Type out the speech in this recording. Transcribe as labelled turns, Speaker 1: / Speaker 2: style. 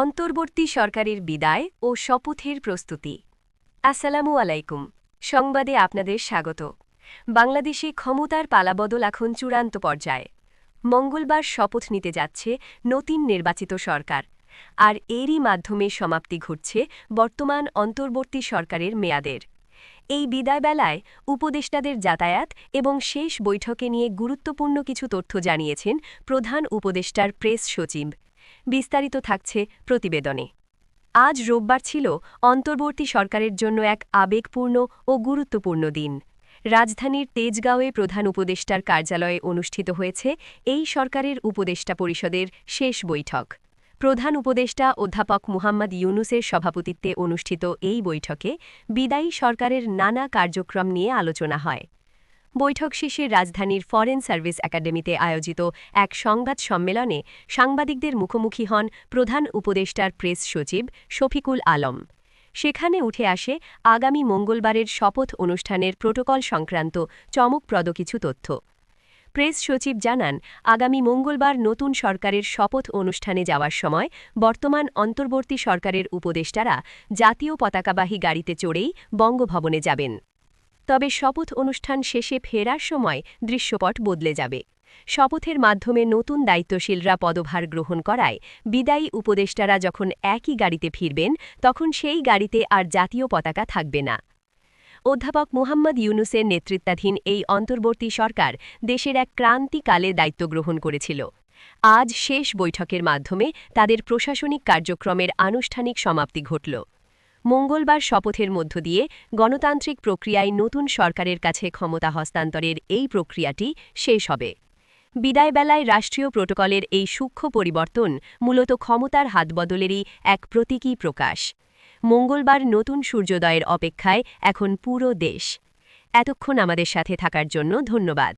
Speaker 1: অন্তর্বর্তী সরকারের বিদায় ও শপথের প্রস্তুতি। আসসালামু আলাইকুম। সংবাদে আপনাদের স্বাগত। বাংলাদেশে ক্ষমতার পালাবদল এখন চূড়ান্ত পর্যায়ে। মঙ্গলবার শপথ নিতে যাচ্ছে নতুন নির্বাচিত সরকার, আর এরই মাধ্যমে সমাপ্তি ঘটছে বর্তমান অন্তর্বর্তী সরকারের মেয়াদের। এই বিদায়বেলায় উপদেষ্টাদের যাতায়াত এবং শেষ বৈঠকে নিয়ে গুরুত্বপূর্ণ কিছু তথ্য জানিয়েছেন প্রধান উপদেষ্টার প্রেস সচিব। বিস্তারিত থাকছে প্রতিবেদনে। আজ রোববার ছিল অন্তর্বর্তী সরকারের জন্য এক আবেগপূর্ণ ও গুরুত্বপূর্ণ দিন। রাজধানীর তেজগাঁওয়ে প্রধান উপদেষ্টার কার্যালয়ে অনুষ্ঠিত হয়েছে এই সরকারের উপদেষ্টা পরিষদের শেষ বৈঠক। প্রধান উপদেষ্টা অধ্যাপক মুহাম্মদ ইউনুসের সভাপতিত্বে অনুষ্ঠিত এই বৈঠকে বিদায়ী সরকারের নানা কার্যক্রম নিয়ে আলোচনা হয়। বৈঠক শেষে রাজধানীর ফরেন সার্ভিস একাডেমিতে আয়োজিত এক সংবাদ সম্মেলনে সাংবাদিকদের মুখোমুখি হন প্রধান উপদেষ্টার প্রেস সচিব শফিকুল আলম। সেখানে উঠে আসে আগামী মঙ্গলবারের শপথ অনুষ্ঠানের প্রোটোকল সংক্রান্ত চমকপ্রদ কিছু তথ্য। প্রেস সচিব জানান, আগামী মঙ্গলবার নতুন সরকারের শপথ অনুষ্ঠানে যাওয়ার সময় বর্তমান অন্তর্বর্তী সরকারের উপদেষ্টারা জাতীয় পতাকাবাহী গাড়িতে চড়েই বঙ্গভবনে যাবেন। তবে শপথ অনুষ্ঠান শেষে ফেরার সময় দৃশ্যপট বদলে যাবে। শপথের মাধ্যমে নতুন দায়িত্বশীলরা পদভার গ্রহণ করায় বিদায়ী উপদেষ্টারা যখন একই গাড়িতে ফিরবেন, তখন সেই গাড়িতে আর জাতীয় পতাকা থাকবে না। অধ্যাপক মুহাম্মদ ইউনুসের নেতৃত্বাধীন এই অন্তর্বর্তী সরকার দেশের এক ক্রান্তিকালে দায়িত্ব গ্রহণ করেছিল। আজ শেষ বৈঠকের মাধ্যমে তাদের প্রশাসনিক কার্যক্রমের আনুষ্ঠানিক সমাপ্তি ঘটল। মঙ্গলবার শপথের মধ্য দিয়ে গণতান্ত্রিক প্রক্রিয়ায় নতুন সরকারের কাছে ক্ষমতা হস্তান্তরের এই প্রক্রিয়াটি শেষ হবে। বিদায়বেলায় রাষ্ট্রীয় প্রোটোকলের এই সূক্ষ্ম পরিবর্তন মূলত ক্ষমতার হাতবদলেরই এক প্রতীকী প্রকাশ। মঙ্গলবার নতুন সূর্যোদয়ের অপেক্ষায় এখন পুরো দেশ। এতক্ষণ আমাদের সাথে থাকার জন্য ধন্যবাদ।